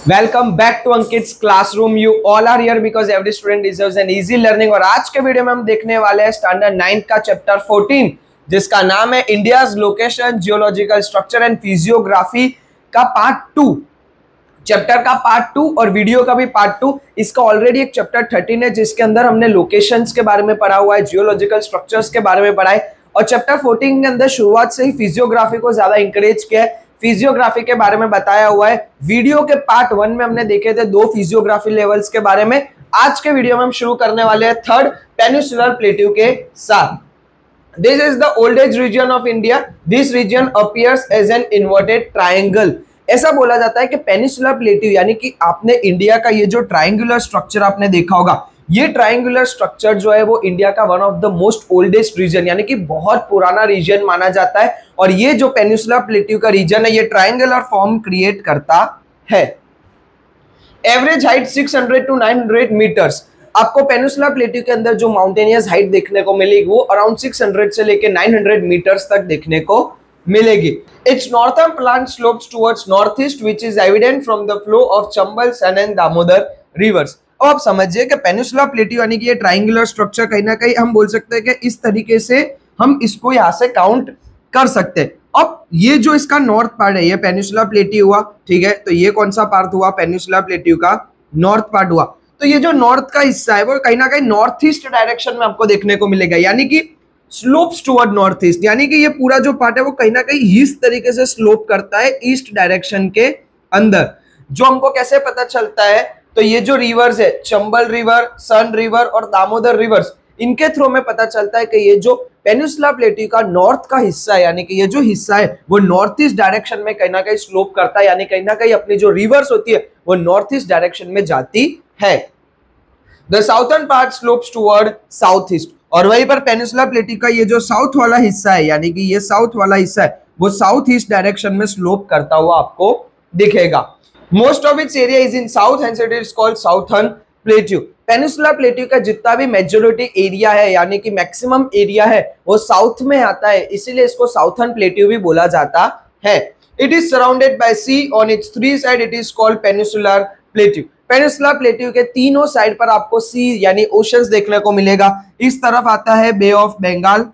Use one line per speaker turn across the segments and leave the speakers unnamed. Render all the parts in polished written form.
Welcome back to Ankit's classroom. You all are here because every student deserves an easy learning. और आज के video में हम देखने वाले हैं स्टैंडर्ड 9th का चैप्टर 14 जिसका नाम है India's location, geological structure and physiography का पार्ट 2। चैप्टर का पार्ट 2 और वीडियो का भी पार्ट 2। इसका ऑलरेडी एक चैप्टर 13 है जिसके अंदर हमने लोकेशंस के बारे में पढ़ा हुआ है, जियोलॉजिकल स्ट्रक्चर्स के बारे में पढ़ा है। और चैप्टर 14 के अंदर शुरुआत से ही फिजियोग्राफी को ज्यादा इंकरेज किया है, फिजियोग्राफी के बारे में बताया हुआ है। वीडियो के पार्ट 1 में हमने देखे थे 2 फिजियोग्राफी लेवल्स के बारे में। आज के वीडियो में हम शुरू करने वाले हैं 3rd पेनिनसुलर प्लेट्यू के साथ। This is the oldest region of India. This region appears as an inverted triangle. ऐसा बोला जाता है कि पेनिनसुलर प्लेट्यू यानी कि आपने इंडिया का ये जो ट्रायंगुलर स्ट्रक्चर आपने देखा होगा, ये ट्रायंगुलर स्ट्रक्चर जो है वो इंडिया का one of the most oldest region यानी कि बहुत पुराना रीजन माना जाता है। और ये जो पेनिनसुलर प्लेट्यू का रीजन है ये ट्रायंगुलर फॉर्म क्रिएट करता है। Average height 600 to 900 metres. आपको पेनिनसुलर प्लेट्यू के अंदर जो माउंटेनियस हाइट देखने को मिलेगी वो अराउंड 600 से लेके 900 मीटर्स तक देखने को मिलेगी। Its northern plant slopes towards north east which is evident from the flow of Chambal, Son and Damodar rivers. अब आप समझिए कि पेनिनसुलर प्लेट्यू यानी कि ये ट्रायंगुलर स्ट्रक्चर कहीं ना कहीं हम बोल सकते हैं कि इस तरीके से हम इसको यहाँ से काउंट कर सकते हैं। अब ये जो इसका नॉर्थ पार्ट है ये पेनिनसुलर प्लेट्यू हुआ, ठीक है। तो ये कौन सा पार्ट हुआ? पेनिनसुलर प्लेट्यू का नॉर्थ पार्ट हुआ। तो ये जो नॉर्थ का हिस्सा है वो कहीं ना कहीं नॉर्थ ईस्ट डायरेक्शन में आपको देखने को मिलेगा, यानी कि स्लोप्स टुवर्ड नॉर्थ ईस्ट, यानी कि ये पूरा जो पार्ट है वो कहीं ना कहीं इस तरीके से स्लोप करता है ईस्ट डायरेक्शन के अंदर। जो हमको कैसे पता चलता है? तो ये जो रिवर्स है, चंबल रिवर, सन रिवर और दामोदर रिवर्स, इनके थ्रू में पता चलता है कि ये जो पेनिनसुलर प्लेट्यू का नॉर्थ का हिस्सा है यानी कि ये जो हिस्सा है वो नॉर्थ ईस्ट डायरेक्शन में कहीं ना कहीं स्लोप करता है, यानी कहीं ना कहीं अपनी जो रिवर्स होती है वो नॉर्थ ईस्ट डायरेक्शन में जाती है। The southern part slopes toward south east. और वहीं पर पेनिनसुलर प्लेट्यू का ये जो साउथ वाला हिस्सा है यानी कि ये साउथ वाला हिस्सा है वो साउथ ईस्ट डायरेक्शन में स्लोप करता हुआ आपको दिखेगा। Most of its area is in south and it is called southern plateau. Peninsular plateau का जितना भी मेजॉरिटी एरिया है यानी कि मैक्सिमम एरिया है वो साउथ में आता है, इसीलिए इसको साउथर्न प्लेट्यू भी बोला जाता है। It is surrounded by sea on its 3 side, it is called peninsular plateau. Peninsular plateau के तीनों साइड पर आपको सी यानी ओशंस देखने को मिलेगा। इस तरफ आता है बे ऑफ बंगाल,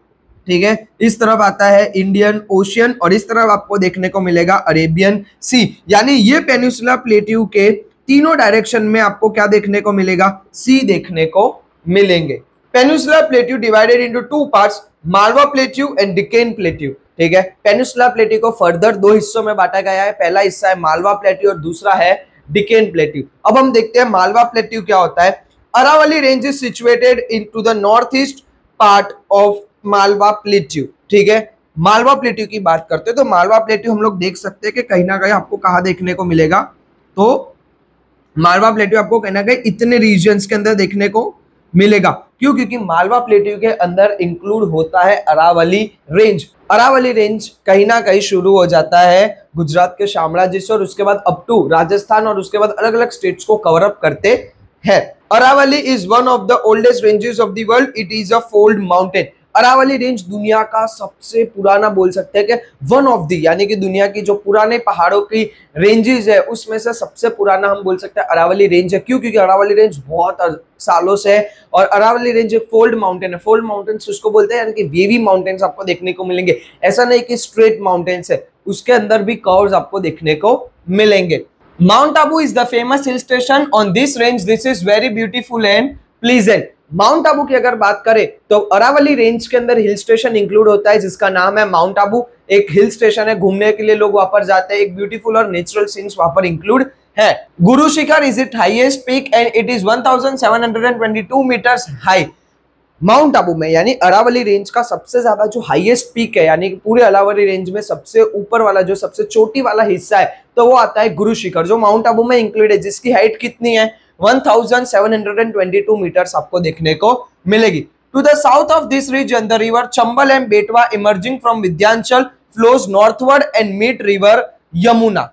ठीक है, इस तरफ आता है इंडियन ओशियन और इस तरफ आपको देखने को मिलेगा अरेबियन सी। यानी ये पेनिनसुलर प्लेट्यू के तीनों डायरेक्शन में आपको क्या देखने को मिलेगा? सी देखने को मिलेंगे। Peninsular plateau divided into 2 parts, Malwa plateau and Deccan plateau, ठीक है। पेनिनसुलर प्लेट्यू को फर्दर 2 हिस्सों में बांटा गया है। पहला हिस्सा है मालवा प्लेट्यू और दूसरा है डेक्कन प्लेट्यू। अब हम देखते हैं मालवा प्लेट्यू क्या होता है। Aravalli range is situated into the north east part of Malwa plateau, ठीक है। मालवा प्लेट्यू की बात करते हैं तो मालवा प्लेट्यू हम लोग देख सकते हैं कि कहीं ना कहीं आपको कहाँ देखने को मिलेगा? तो मालवा प्लेट्यू आपको कहीं ना कहीं इतने रीजन्स के अंदर देखने को मिलेगा। क्यों? क्योंकि मालवा प्लेट्यू के अंदर इंक्लूड होता है अरावली रेंज। अरावली रेंज कहीं ना कहीं शुरू हो जाता है गुजरात के शामळाजी से और उसके बाद अप टू राजस्थान और उसके बाद अलग अलग स्टेट्स को कवर अप करते हैं। Aravalli is one of the oldest ranges of the world. It is a fold mountain. Aravalli range दुनिया का सबसे पुराना बोल सकते हैं कि वन ऑफ द, यानी कि दुनिया की जो पुराने पहाड़ों की रेंजेस है उसमें से सबसे पुराना हम बोल सकते हैं अरावली रेंज है। क्यों? क्योंकि अरावली रेंज बहुत सालों से है और अरावली रेंज एक फोल्ड माउंटेन है। फोल्ड माउंटेन्स उसको बोलते हैं यानी कि वेवी माउंटेन्स आपको देखने को मिलेंगे। ऐसा नहीं कि स्ट्रेट माउंटेन्स है, उसके अंदर भी कर्व्स आपको देखने को मिलेंगे। Mount Abu is the famous hill station on this range. This is very beautiful and pleasant. Mount Abu की अगर बात करें तो अरावली रेंज के अंदर हिल स्टेशन इंक्लूड होता है जिसका नाम है माउंट आबू। एक हिल स्टेशन है, घूमने के लिए लोग वहां पर जाते हैं। एक ब्यूटीफुल और नेचुरल सीन्स वहां पर इंक्लूड है। Guru Shikhar is it highest peak and it is 1722 meters high. Mount Abu में यानी अरावली रेंज का सबसे ज्यादा जो हाईएस्ट पीक है यानी कि पूरे अरावली रेंज में सबसे ऊपर वाला जो सबसे चोटी वाला हिस्सा है तो वो आता है गुरु शिखर, जो माउंट आबू में इंक्लूड है, जिसकी हाइट कितनी है? 1722 मीटर्स आपको देखने को मिलेगी। To the south of this region the river Chambal and Betwa emerging from Vindhyachal flows northward and meet river Yamuna.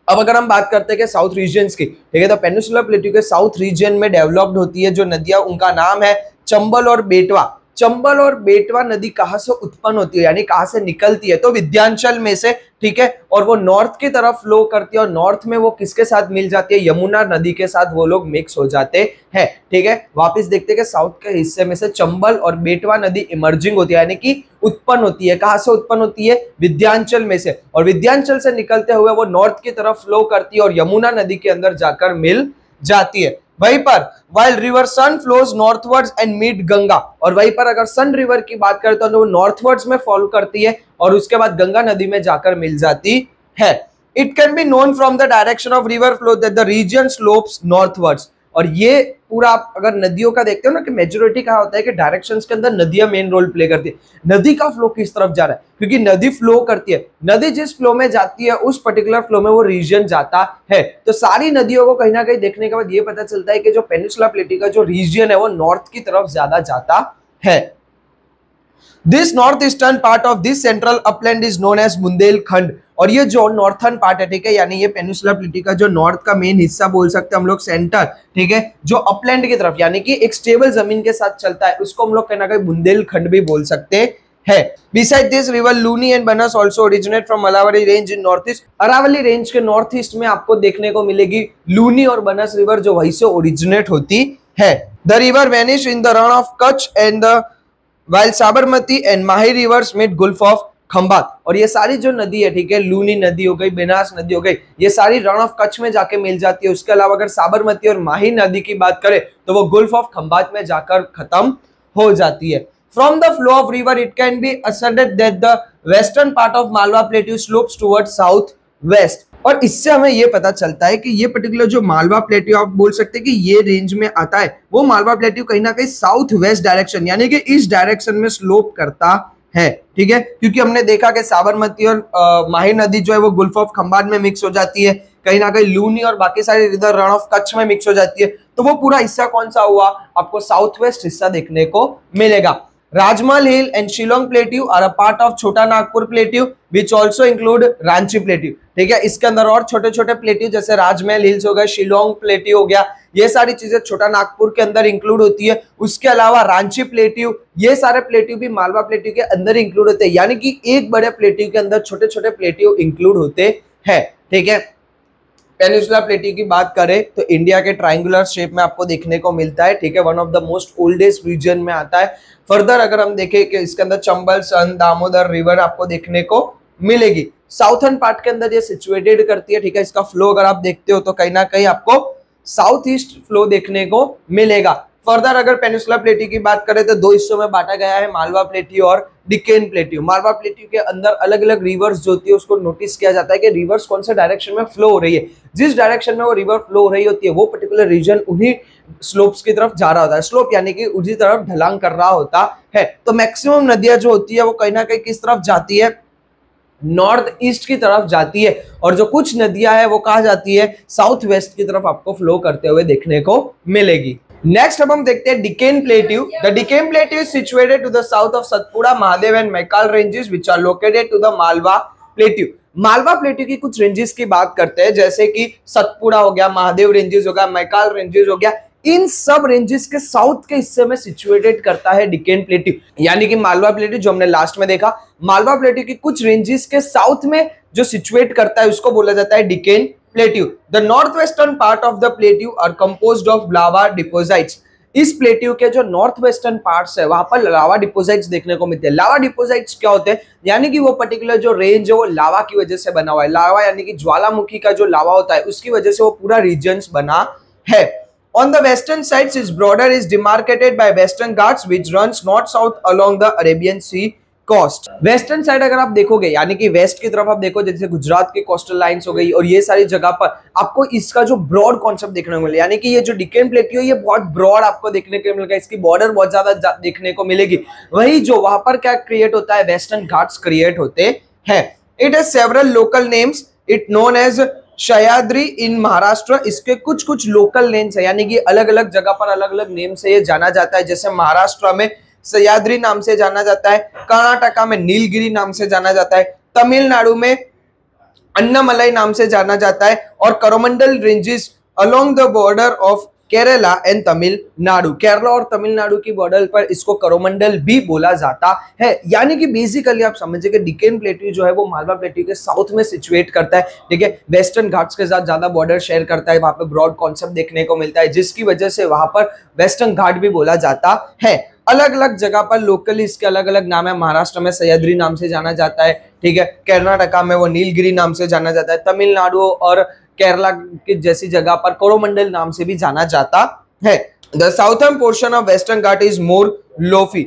अब अगर हम बात करते हैं कि साउथ रीजन्स की, ठीक है, तो पेनिनसुलर प्लेट्यू के साउथ रीजन में डेवलप्ड होती है जो नदियां, उनका नाम है चंबल और बेटवा। चंबल और बेटवा नदी कहां से उत्पन्न होती है, यानी कहां से निकलती है, तो विंध्याचल में से, ठीक है। और वो नॉर्थ की तरफ फ्लो करती है और नॉर्थ में वो किसके साथ मिल जाती है, यमुना नदी के साथ वो लोग मिक्स हो जाते हैं, ठीक है। वापस देखते हैं कि साउथ के हिस्से में से चंबल और बेटवा नदी इमर्जिंग होती है, यानी कि उत्पन्न होती है। कहां से उत्पन्न होती है, विंध्याचल में से, और विंध्याचल से निकलते हुए वो नॉर्थ की तरफ फ्लो करती है और यमुना नदी के अंदर जाकर मिल जाती है। वहीं पर while river Son flows northwards and meet Ganga, और वहीं पर अगर सन रिवर की बात करें तो वो नॉर्थवर्ड्स में फॉलो करती है और उसके बाद गंगा नदी में जाकर मिल जाती है। It can be known from the direction of river flow that the region slopes northwards. और ये पूरा आप अगर नदियों का देखते हो ना कि मेजोरिटी कहा होता है कि डायरेक्शंस के अंदर नदियां मेन रोल प्ले करती है। नदी का फ्लो किस तरफ जा रहा है, क्योंकि नदी फ्लो करती है, नदी जिस फ्लो में जाती है उस पर्टिकुलर फ्लो में वो रीजन जाता है। तो सारी नदियों को कहीं ना कहीं देखने के बाद ये पता चलता है कि जो पेनिनसुला प्लेटी का जो रीजन है वो नॉर्थ की तरफ ज्यादा जाता है। This north eastern part of this central upland is known as Bundelkhand. और ये जो नॉर्थर्न पार्ट है, ठीक है, यानी ये पेनिनसुला प्लेटी का जो नॉर्थ का मेन हिस्सा बोल सकते हैं हम लोग, सेंटर, ठीक है, जो अपलैंड की तरफ यानी कि एक स्टेबल जमीन के साथ चलता है, उसको हम लोग कहना कहीं बुंदेलखंड भी बोल सकते हैं। Beside this river Luni and Banas also originate from Aravalli range in northeast। Aravalli range के नॉर्थ ईस्ट में आपको देखने को मिलेगी लूनी और बनस रिवर, जो वहीं से ओरिजिनेट होती है। The river vanish in the Rann of Kutch and the while Sabarmati and Mahi rivers met Gulf of Khambhat. और ये सारी जो नदी है, ठीक है, लूनी नदी हो गई, बेनास नदी हो गई, ये सारी रण ऑफ कच्छ में जाके मिल जाती है। उसके अलावा अगर साबरमती और माही नदी की बात करें तो वो गुल्फ ऑफ खंबात में जाकर खत्म हो जाती है। From the flow of river, it can be asserted that the western part of Malwa Plateau slopes towards south west। और इससे हमें ये पता चलता है कि ये पर्टिकुलर जो मालवा प्लेट्यू, आप बोल सकते हैं कि ये रेंज में आता है, वो मालवा प्लेट्यू कहीं ना कहीं साउथ वेस्ट डायरेक्शन यानी कि इस डायरेक्शन में स्लोप करता है, ठीक है। क्योंकि हमने देखा कि साबरमती और माही नदी जो है वो गुल्फ ऑफ खंबात में मिक्स हो जाती है, कहीं ना कहीं लूनी और बाकी सारी इधर रण ऑफ कच्छ में मिक्स हो जाती है, तो वो पूरा हिस्सा कौन सा हुआ, आपको साउथ वेस्ट हिस्सा देखने को मिलेगा। Rajmahal hill and Shillong plateau are a part of Chota Nagpur plateau which also include Ranchi plateau, ठीक है। इसके अंदर और छोटे छोटे प्लेट्यू जैसे राजमहल हिल्स हो गए, शिलोंग प्लेट्यू हो गया, ये सारी चीजें छोटा नागपुर के अंदर इंक्लूड होती है। उसके अलावा रांची प्लेट्यू, ये सारे प्लेट्यू भी मालवा प्लेट्यू के अंदर इंक्लूड होते हैं, यानी कि एक बड़े प्लेट्यू के अंदर छोटे छोटे प्लेट्यू इंक्लूड होते हैं, ठीक है। पेनिनसुला प्लेट्यू की बात करें तो इंडिया के ट्रायंगुलर शेप में आपको देखने को मिलता है, ठीक है, one of the most oldest region में आता है। फर्दर अगर हम देखें कि इसके अंदर चंबल, सन, दामोदर रिवर आपको देखने को मिलेगी। साउथर्न पार्ट के अंदर ये सिचुएटेड करती है, ठीक है। इसका फ्लो अगर आप देखते हो तो कहीं ना कहीं आपको साउथ ईस्ट फ्लो देखने को मिलेगा। फर्दर अगर पेनिनसुला प्लेट्यू की बात करें तो दो हिस्सों में बांटा गया है, मालवा प्लेट्यू और डिकेन प्लेट्यू। मालवा प्लेट्यू के अंदर अलग अलग रिवर्स जो होती है उसको नोटिस किया जाता है कि रिवर्स कौन से डायरेक्शन में फ्लो हो रही है, जिस डायरेक्शन में वो रिवर फ्लो हो रही होती है वो पर्टिकुलर रीजन उन्हीं स्लोप्स की तरफ जा रहा होता है। स्लोप यानी कि उसी तरफ ढलान कर रहा होता है। तो मैक्सिमम नदियां जो होती है वो कहीं ना कहीं किस तरफ जाती है, नॉर्थ ईस्ट की तरफ जाती है, और जो कुछ नदियां है वो कहा जाती है साउथ वेस्ट की तरफ आपको फ्लो करते हुए देखने को मिलेगी। नेक्स्ट अब हम देखते हैं Deccan plateau. The Deccan plateau is situated to the south of Satpura, Mahadev and Maikal ranges which are located to the Malwa plateau. Malwa plateau की कुछ रेंजेस की बात करते हैं, जैसे कि सतपुड़ा हो गया, महादेव रेंजेस हो गया, मैकाल रेंजेस हो गया। इन सब रेंजेस के साउथ के हिस्से में सिचुएटेड करता है डिकेन प्लेट्यू, यानी कि मालवा प्लेट्यू जो हमने लास्ट में देखा, मालवा प्लेट्यू की कुछ रेंजेस के साउथ में जो सिचुएट करता है उसको बोला जाता है Deccan plateau. The north western part of the plateau are composed of lava deposits. इस प्लेट्यू के जो नॉर्थ वेस्टर्न पार्ट्स है वहां पर लावा डिपोजिट्स देखने को मिलते हैं। लावा डिपोजिट्स क्या होते हैं, यानी कि वो पर्टिकुलर जो रेंज है वो लावा की वजह से बना हुआ है। लावा यानी कि ज्वालामुखी का जो लावा होता है उसकी वजह से वो पूरा रीजन बना है। On the western sides, its border is demarcated by Western Ghats, which runs north-south along the Arabian Sea coast. Western side अगर आप देखोगे यानी कि वेस्ट की तरफ आप देखो, जैसे गुजरात की कोस्टल लाइंस हो गई और ये सारी जगह पर आपको इसका जो ब्रॉड कॉन्सेप्ट देखने को मिलेगा, यानी कि ये जो डिकेन प्लेट्यू ये बहुत ब्रॉड आपको देखने को मिलेगा, इसकी बॉर्डर बहुत ज्यादा देखने को मिलेगी। वही जो वहां पर क्या क्रिएट होता है, वेस्टर्न घाट्स क्रिएट होते हैं। It has several local names, it known as Sahyadri in Maharashtra. इसके कुछ कुछ लोकल नेम्स है, यानी कि अलग अलग जगह पर अलग अलग नेम से ये जाना जाता है। जैसे महाराष्ट्र में सह्याद्री नाम से जाना जाता है, कर्नाटका में नीलगिरी नाम से जाना जाता है, तमिलनाडु में अन्नामलाई नाम से जाना जाता है, और Coromandel ranges along the border of Kerala and Tamil Nadu. Kerala और तमिलनाडु की बॉर्डर पर इसको कोरोमंडल भी बोला जाता है। यानी कि बेसिकली आप समझिए कि डिकेन प्लेट्यू जो है वो मालवा प्लेट्यू के साउथ में सिचुएट करता है, ठीक है, वेस्टर्न घाट्स के साथ ज्यादा बॉर्डर शेयर करता है, वहां पे ब्रॉड कॉन्सेप्ट देखने को मिलता है, जिसकी वजह से वहां पर वेस्टर्न घाट भी बोला जाता है। अलग अलग जगह पर लोकली इसके अलग अलग नाम है। महाराष्ट्र में सह्याद्री नाम से जाना जाता है, ठीक है, कर्नाटका में वो नीलगिरी नाम से जाना जाता है, तमिलनाडु और केरला की जैसी जगह पर कोरोमंडल नाम से भी जाना जाता है। The southern portion of western ghat is more lofty.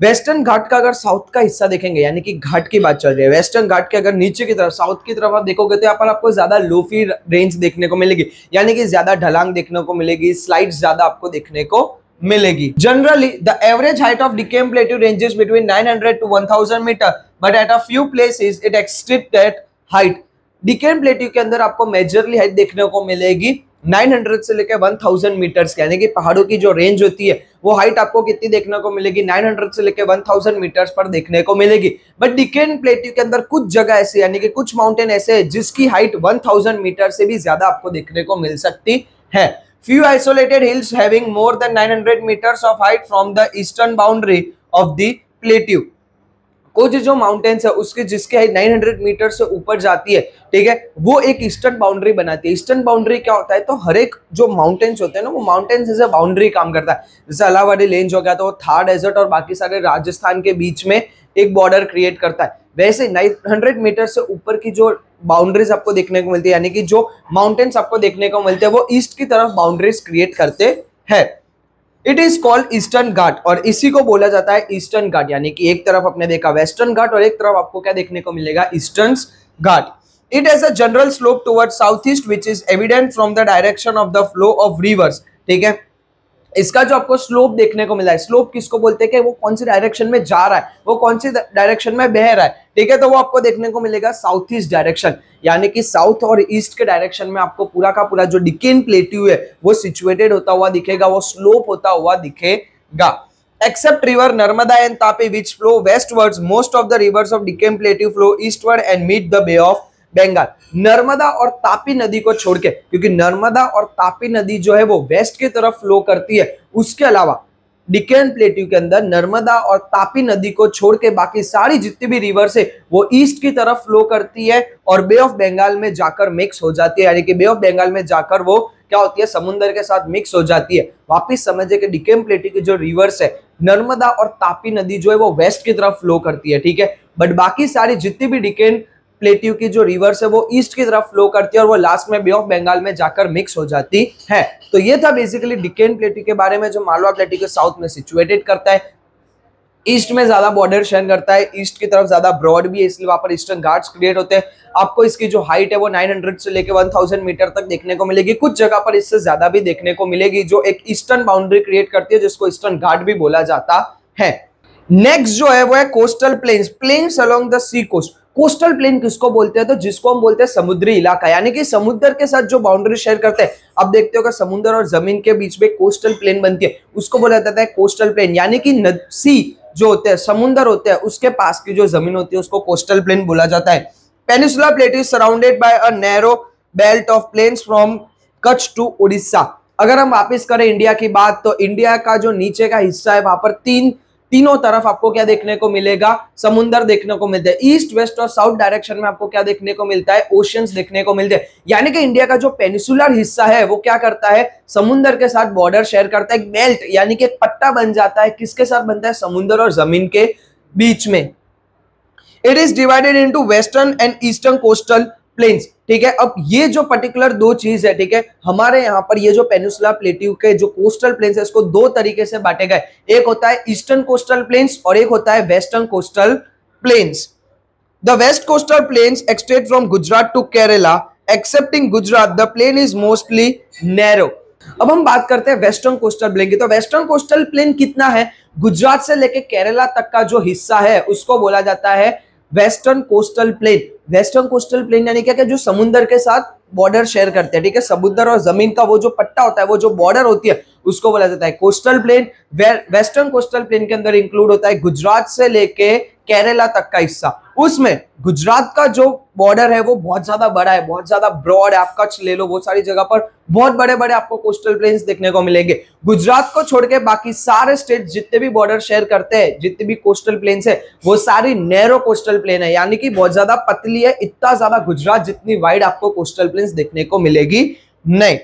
Western ghat का अगर साउथ का हिस्सा देखेंगे, यानी कि घाट की बात चल रही है, वेस्टर्न घाट के अगर नीचे की तरफ साउथ की तरफ आप देखोगे तो यहाँ पर आपको ज्यादा लोफी रेंज देखने को मिलेगी, यानी कि ज्यादा ढलांग देखने को मिलेगी, स्लाइड्स ज्यादा आपको देखने को मिलेगी। Generally the average height of Deccan plateau ranges between 900 to 1000 meter, but at a few places it exceed that height. Deccan plateau के अंदर आपको मेजरली हाइट देखने को मिलेगी 900 से लेकर 1000 मीटर्स के, यानी कि पहाड़ों की जो रेंज होती है वो हाइट आपको कितनी देखने को मिलेगी, 900 से लेकर 1000 मीटर्स पर देखने को मिलेगी। बट डिकेन प्लेट्यू के अंदर कुछ जगह ऐसे, यानी कि कुछ माउंटेन ऐसे है जिसकी हाइट 1000 मीटर से भी ज्यादा आपको देखने को मिल सकती है। Few isolated hills having more than 900 meters of height from the eastern boundary of the plateau। कुछ जो माउंटेन्स है उसके जिसके हाइट 900 मीटर से ऊपर जाती है, ठीक है, वो एक ईस्टर्न बाउंड्री बनाती है। ईस्टर्न बाउंड्री क्या होता है, तो हर एक जो माउंटेन्स होते हैं ना वो माउंटेन्स एज ए बाउंड्री काम करता है। जैसे अलाहाबादी रेंज हो गया तो थार डेजर्ट और बाकी सारे राजस्थान के बीच में एक बॉर्डर क्रिएट करता है। वैसे 900 मीटर से ऊपर की जो बाउंड्रीज आपको देखने को मिलती है, यानी कि जो माउंटेन्स आपको देखने को मिलते हैं, वो ईस्ट की तरफ बाउंड्रीज क्रिएट करते हैं। इट इज कॉल्ड ईस्टर्न घाट, और इसी को बोला जाता है ईस्टर्न घाट। यानी कि एक तरफ आपने देखा वेस्टर्न घाट और एक तरफ आपको क्या देखने को मिलेगा, eastern Ghat. It has a general slope towards south east which is evident from the direction of the flow of reverse, ठीक है। इसका जो आपको स्लोप देखने को मिला है, स्लोप किसको बोलते हैं कि वो कौन सी डायरेक्शन में जा रहा है, वो कौन सी डायरेक्शन में बह रहा है, ठीक है, तो वो आपको देखने को मिलेगा साउथ ईस्ट डायरेक्शन, यानी कि साउथ और ईस्ट के डायरेक्शन में आपको पूरा का पूरा जो डिकेन प्लेट्यू है वो सिचुएटेड होता हुआ दिखेगा, वो स्लोप होता हुआ दिखेगा। Except river Narmada and Tapi which flow westwards, most of the rivers of Deccan plateau flow eastward and meet the bay of Bengal. Narmada और तापी नदी को छोड़ के, क्योंकि नर्मदा और तापी नदी जो है वो वेस्ट की तरफ फ्लो करती है, उसके अलावा डिकेन प्लेट्यू के अंदर नर्मदा और तापी नदी को छोड़ के बाकी सारी जितनी भी रिवर्स है वो ईस्ट की तरफ फ्लो करती है और बे ऑफ बंगाल में जाकर मिक्स हो जाती है, यानी कि बे ऑफ बंगाल में जाकर वो क्या होती है, समुद्र के साथ मिक्स हो जाती है। वापिस समझिए कि डिकेन प्लेट्यू की जो रिवर्स है नर्मदा और तापी नदी जो है वो वेस्ट की तरफ फ्लो करती है, ठीक है, बट बाकी सारी जितनी भी डिकेन प्लेट्यू की जो रिवर्स है वो ईस्ट की तरफ फ्लो करती है और वो लास्ट में बे ऑफ बंगाल में जाकर मिक्स हो जाती है। तो ये था बेसिकली डिकेन प्लेट्यू के बारे में, जो मालवा प्लेट्यू के साउथ में सिचुएटेड करता है, ईस्ट में ज्यादा बॉर्डर शेयर करता है, ईस्ट की तरफ ज्यादा ब्रॉड भी है, इसलिए वहां पर ईस्टर्न घाट्स क्रिएट होते हैं। आपको इसकी जो हाइट है वो 900 से लेकर 1000 मीटर तक देखने को मिलेगी, कुछ जगह पर इससे ज्यादा भी देखने को मिलेगी, जो एक ईस्टर्न बाउंड्री क्रिएट करती है जिसको ईस्टर्न घाट भी बोला जाता है। नेक्स्ट जो है वो है coastal plains, plains along the sea coast. Coastal plain किसको बोलते हैं, तो जिसको हम बोलते हैं समुद्री इलाका, यानी कि समुद्र के साथ जो बाउंड्री शेयर करते हैं। अब देखते हो कि समुद्र और जमीन के बीच में कोस्टल प्लेन बनती है, उसको बोला जाता है कोस्टल प्लेन, यानी कि सी जो होते हैं, समुद्र होते हैं, उसके पास की जो जमीन होती है उसको कोस्टल प्लेन बोला जाता है। Peninsula plate is surrounded by a narrow belt of plains from Kutch to Orissa. अगर हम वापस करें इंडिया की बात, तो इंडिया का जो नीचे का हिस्सा है वहां पर तीनों तरफ आपको क्या देखने को मिलेगा, समुद्र देखने को मिलता है। ईस्ट वेस्ट और साउथ डायरेक्शन में आपको क्या देखने को मिलता है, ओशियंस देखने को मिलते हैं। यानी कि इंडिया का जो पेनिसुलर हिस्सा है वो क्या करता है, समुद्र के साथ बॉर्डर शेयर करता है, एक बेल्ट यानी कि एक पट्टा बन जाता है, किसके साथ बनता है, समुद्र और जमीन के बीच में। It is divided into western and eastern coastal planes, ठीक है। अब ये जो पर्टिकुलर दो चीज है, ठीक है, हमारे यहाँ पर ये जो पेनिसुला प्लेट्यू के जो कोस्टल प्लेन्स है इसको दो तरीके से बांटे गए, एक होता है ईस्टर्न कोस्टल प्लेन्स और एक होता है western coastal plains. The west coastal plains extend from Gujarat to Kerala, excepting Gujarat the plain is mostly narrow. अब हम बात करते हैं वेस्टर्न कोस्टल प्लेन की। तो वेस्टर्न कोस्टल प्लेन कितना है, गुजरात से लेके केरला तक का जो हिस्सा है उसको बोला जाता है western coastal plane. Western coastal plane यानी क्या, जो समुद्र के साथ बॉर्डर शेयर करते हैं, ठीक है, समुद्र और जमीन का वो जो पट्टा होता है, वो जो बॉर्डर होती है उसको बोला जाता है coastal plain. Western coastal plain के अंदर इंक्लूड होता है गुजरात से लेके केरला तक का हिस्सा, उसमें गुजरात का जो बॉर्डर है वो बहुत ज्यादा बड़ा है, बहुत ज्यादा ब्रॉड है। आप कच्छ ले लो, बहुत सारी जगह पर बहुत बड़े बड़े आपको कोस्टल प्लेन्स देखने को मिलेंगे। गुजरात को छोड़ के बाकी सारे स्टेट जितने भी बॉर्डर शेयर करते हैं, जितने भी कोस्टल प्लेन्स है, वो सारी नैरो कोस्टल प्लेन है, यानी कि बहुत ज्यादा पतली है। इतना ज्यादा गुजरात जितनी वाइड आपको कोस्टल प्लेन्स देखने को मिलेगी नहीं।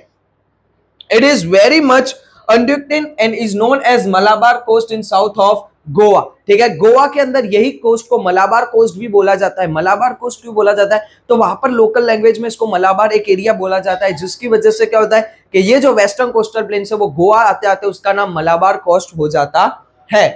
It is very much indented and is known as Malabar coast in south of Goa. ठीक है, गोवा के अंदर यही कोस्ट को मलाबार कोस्ट भी बोला जाता है। मलाबार कोस्ट क्यों बोला जाता है? तो वहां पर लोकल लैंग्वेज में इसको मलाबार एक एरिया बोला जाता है, जिसकी वजह से क्या होता है कि ये जो वेस्टर्न कोस्टल प्लेन है वो गोवा आते आते उसका नाम मलाबार कोस्ट हो जाता है।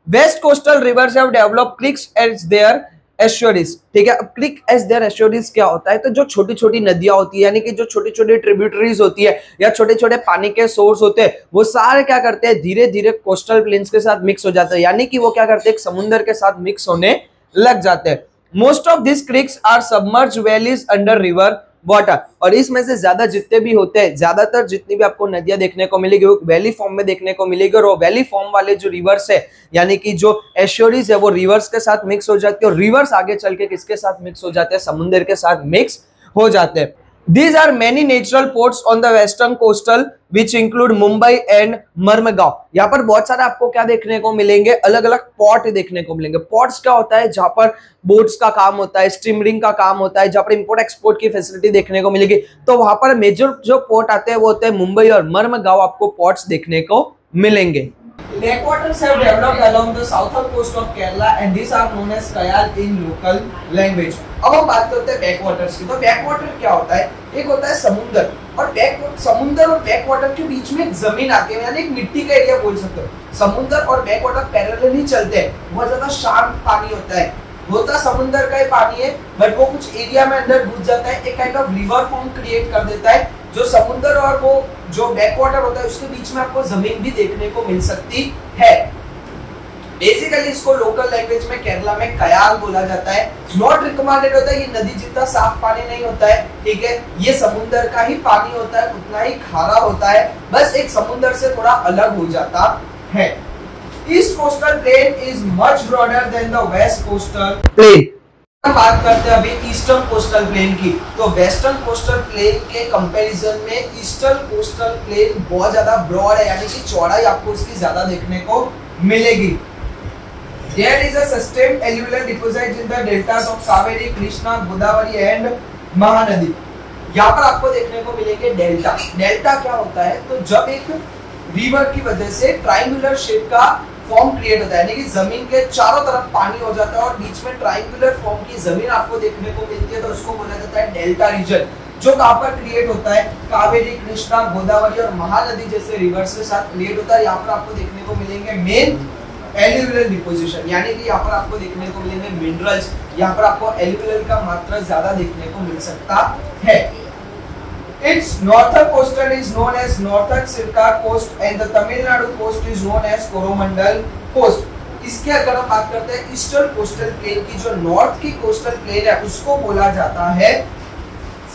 West coastal rivers have developed creeks as their estuaries. ठीक है, अब क्रिक एज देयर एस्चुरीज क्या होता है? तो जो छोटी छोटी नदियां होती है, यानी कि जो छोटी छोटी ट्रिब्यूटरीज होती है या छोटे छोटे पानी के सोर्स होते हैं, वो सारे क्या करते हैं, धीरे धीरे कोस्टल प्लेन्स के साथ मिक्स हो जाते हैं, यानी कि वो क्या करते हैं, समुद्र के साथ मिक्स होने लग जाते हैं। Most of this creeks are submerge valleys under river water. और इसमें से ज्यादा जितने भी होते हैं, ज्यादातर जितनी भी आपको नदियां देखने को मिलेगी वो वैली फॉर्म में देखने को मिलेगी। और वो वैली फॉर्म वाले जो रिवर्स है, यानी कि जो एस्चुरीज है, वो रिवर्स के साथ मिक्स हो जाती है। और रिवर्स आगे चल के किसके साथ मिक्स हो जाते हैं? समुद्र के साथ मिक्स हो जाते हैं। These are many natural ports on the western coastal which include Mumbai and Murmagaon। यहाँ पर बहुत सारे आपको क्या देखने को मिलेंगे, अलग अलग पोर्ट देखने को मिलेंगे। पोर्ट्स क्या होता है? जहां पर बोट्स का काम होता है, स्टीमरिंग का काम होता है, जहां पर इंपोर्ट एक्सपोर्ट की फैसिलिटी देखने को मिलेगी। तो वहां पर मेजर जो पोर्ट आते हैं वो होते हैं मुंबई और मर्मगांव, आपको पोर्ट्स देखने को मिलेंगे। Backwaters have developed along the southern coast of Kerala and these are known as kayal in local language। अब हम बात करते हैं बैकवाटर्स की। तो बैकवाटर क्या होता है? एक होता है समुद्र, और समुद्र और बैकवाटर के बीच में एक जमीन आती है, यानी एक मिट्टी का एरिया बोल सकते हो। समुद्र और बैकवाटर पैरेलल ही चलते हैं, बहुत ज्यादा शांत पानी होता है, होता समुद्र का ही पानी है, बट वो कुछ एरिया में अंदर घुस जाता है, एक kind of river form create कर देता है। जो समुद्र और वो जो बैकवाटर होता है उसके बीच में आपको जमीन भी देखने को मिल सकती है। बेसिकली इसको लोकल लैंग्वेज में केरला में कयाल बोला जाता है। नॉट रिकमेंडेड होता है, ये नदी जितना साफ पानी नहीं होता है, ठीक है, ये समुद्र का ही पानी होता है, उतना ही खारा होता है, बस एक समुद्र से थोड़ा अलग हो जाता है। East coastal plain is much broader than the west coastal plain. बात करते हैं अभी ईस्टर्न कोस्टल प्लेन की। तो वेस्टर्न कोस्टल प्लेन के कंपैरिजन में ईस्टर्न कोस्टल प्लेन बहुत ज्यादा ब्रॉड है, यानी कि चौड़ाई आपको इसकी ज्यादा देखने को मिलेगी। There is a sustained alluvial deposits in the deltas of Kaveri, Krishna, Godavari and Mahanadi। यहाँ पर आपको देखने को मिलेंगे डेल्टा। डेल्टा क्या होता है? तो जब एक रिवर की वजह से ट्रायंगुलर शेप का फॉर्म क्रिएट होता है, यानी कि जमीन के चारों तरफ पानी हो जाता है और बीच में ट्रायंगुलर फॉर्म की जमीन आपको देखने को मिलती है, तो उसको बोला जाता है डेल्टा रीजन। जो कहां पर क्रिएट होता है? कावेरी, कृष्णा, गोदावरी और महानदी जैसे रिवर्स के साथ क्रिएट होता है। यहाँ पर आपको देखने को मिलेंगे मेन एल्यूवियल डिपोजिशन, यानी कि यहाँ पर आपको देखने को मिलेंगे मिनरल्स। यहाँ पर आपको एल्यूवियल का मात्रा ज्यादा देखने को मिल सकता है। Its northern coastal is known as Northern Sircar Coast and the Tamil Nadu coast is known as Coromandel Coast। इसके अगर हम बात करते हैं ईस्टर्न कोस्टल प्लेन की, जो नॉर्थ की कोस्टल प्लेन है उसको बोला जाता है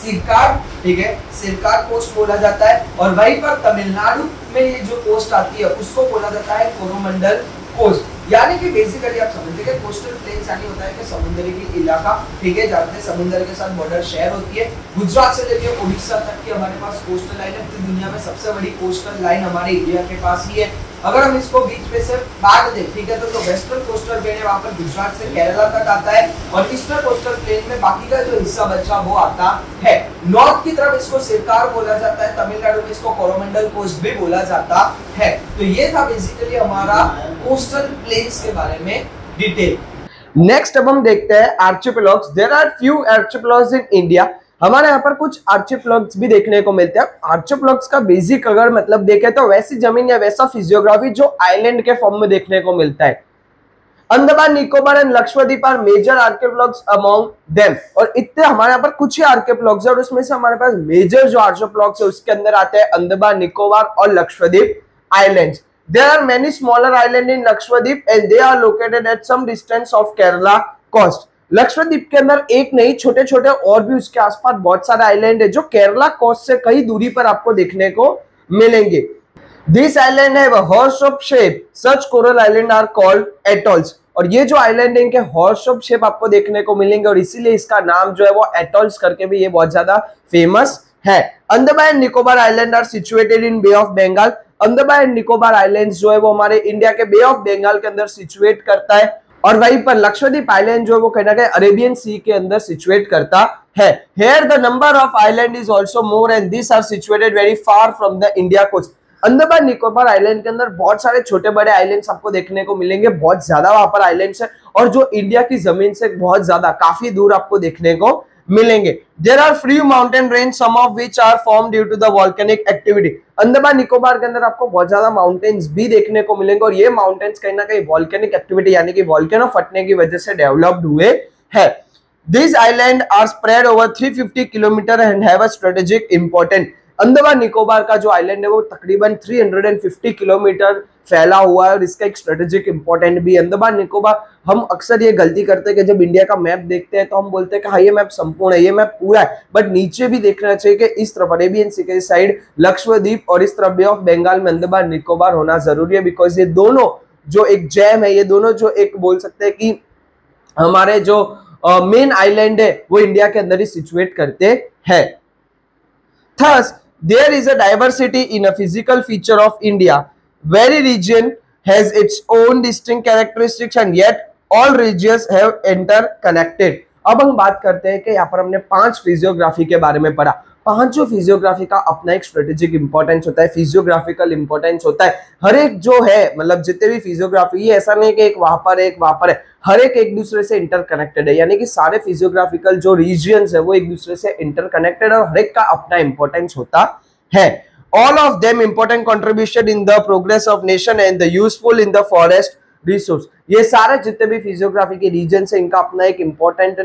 सिरकार, ठीक है, सिरकार कोस्ट बोला जाता है। और वहीं पर तमिलनाडु में ये जो कोस्ट आती है उसको बोला जाता है कोरोमंडल कोस्ट। यानी कि बेसिकली आप समझते हैं कोस्टल प्लेन्स यानी होता है कि समुद्री की इलाका, ठीक है, जहाँ पे समुद्र के साथ बॉर्डर शेयर होती है। गुजरात से लेकर उड़ीसा तक की हमारे पास कोस्टल लाइन है। पूरी दुनिया में सबसे बड़ी कोस्टल लाइन हमारे इंडिया के पास ही है। अगर हम इसको बीच में से बांट दें, ठीक है, तो वेस्टर्न कोस्टल प्लेन है वहां पर गुजरात से केरला तक आता है, और ईस्टर्न कोस्टल प्लेन में बाकी का जो हिस्सा बचा वो आता है। नॉर्थ की तरफ इसको सिरकार बोला जाता है, तमिलनाडु में इसको कोरोमंडल कोस्ट भी बोला जाता है। तो ये था बेसिकली हमारा कोस्टल प्लेन्स के बारे में डिटेल। नेक्स्ट अब हम देखते हैं archipelagos. There are few archipelagos in India. हमारे यहाँ पर कुछ आर्चिपेलॉग्स भी देखने को मिलते हैं। आर्चिपेलॉग्स का बेसिक अगर मतलब देखें तो वैसी जमीन या वैसा फिजियोग्राफी जो आइलैंड के फॉर्म में देखने को मिलता है। Andaman Nicobar and Lakshadweep are major archipelagos among them. और इतने हमारे यहाँ पर कुछ ही आर्कियोलॉग्स है, और उसमें से हमारे पास मेजर जो आर्कियोलॉग्स है उसके अंदर आते हैं अंडमान निकोबार और Lakshadweep islands. There are many smaller islands in Lakshadweep and they are located at some distance of Kerala coast। Lakshadweep के अंदर एक नहीं, छोटे छोटे और भी उसके आसपास बहुत सारे आइलैंड है जो केरला कोस्ट से कई दूरी पर आपको देखने को मिलेंगे। This island have a horse of shape. Such coral island are called atolls। और ये जो आइलैंड है इनके हॉर्स शेप आपको देखने को मिलेंगे और इसीलिए इसका नाम जो है वो एटॉल्स करके भी ये बहुत ज्यादा फेमस है। Andaman and Nicobar island are situated in Bay of Bengal. Andaman and Nicobar islands जो है वो हमारे इंडिया के बे ऑफ बंगाल के अंदर सिचुएट करता है और वहीं पर लक्षद्वीप आइलैंड जो है वो कहीं ना कहीं अरेबियन सी के अंदर सिचुएट करता है। Here the number of island is also more and these are situated very far from the India coast। Andaman Nicobar island के अंदर बहुत सारे छोटे बड़े आइलैंड्स आपको देखने को मिलेंगे, बहुत ज्यादा वहां पर आइलैंड्स है और जो इंडिया की जमीन से बहुत ज्यादा काफी दूर आपको देखने को मिलेंगे। There are few mountain range, some of which are formed due to the volcanic activity। Andaman Nicobar के अंदर आपको बहुत ज्यादा माउंटेन्स भी देखने को मिलेंगे और ये माउंटेन्स कहीं ना कहीं वॉल्केनिक एक्टिविटी यानी कि वॉल्केनो फटने की वजह से डेवलप्ड हुए हैं। These islands are spread over 350 kilometers and have a strategic importance। Andaman Nicobar का जो आइलैंड है वो तकरीबन 350 किलोमीटर फैला हुआ है और इसका एक स्ट्रेटेजिक इंपॉर्टेंट भी। अंडमान निकोबार, हम अक्सर ये गलती करते हैं कि जब इंडिया का मैप देखते हैं तो हम बोलते हैं कि हाँ ये मैप संपूर्ण है, ये मैप पूरा है, बट नीचे भी देखना चाहिए कि इस तरफ अरेबियन सी के साइड लक्षद्वीप और इस तरफ बे ऑफ बंगाल में अंडमान निकोबार होना जरूरी है। बिकॉज ये दोनों जो एक जैम है, ये दोनों जो एक बोल सकते हैं कि हमारे जो मेन आइलैंड है वो इंडिया के अंदर ही सिचुएट करते हैं। Thus, there is a diversity in a physical feature of India. Every region has its own distinct characteristics and yet all regions have interconnected। अब हम बात करते हैं कि यहाँ पर हमने 5 फिजियोग्राफी के बारे में पढ़ा। पांचों फिजियोग्राफी का अपना एक स्ट्रेटेजिक इंपॉर्टेंस होता है, फिजियोग्राफिकल इंपॉर्टेंस होता है। हर एक जो है मतलब जितने भी फिजियोग्राफी, ये ऐसा नहीं कि एक वहां पर है एक वहां पर है, हर एक दूसरे से इंटरकनेक्टेड है, यानी कि सारे फिजियोग्राफिकल जो रीजियंस है वो एक दूसरे से इंटरकनेक्टेड और हर एक का अपना इंपॉर्टेंस होता है। All of them important contribution in the progress of nation and the useful in the forest resource. ये सारे जितने भी फिजियोग्राफी के रीजन है इनका अपना एक इंपॉर्टेंट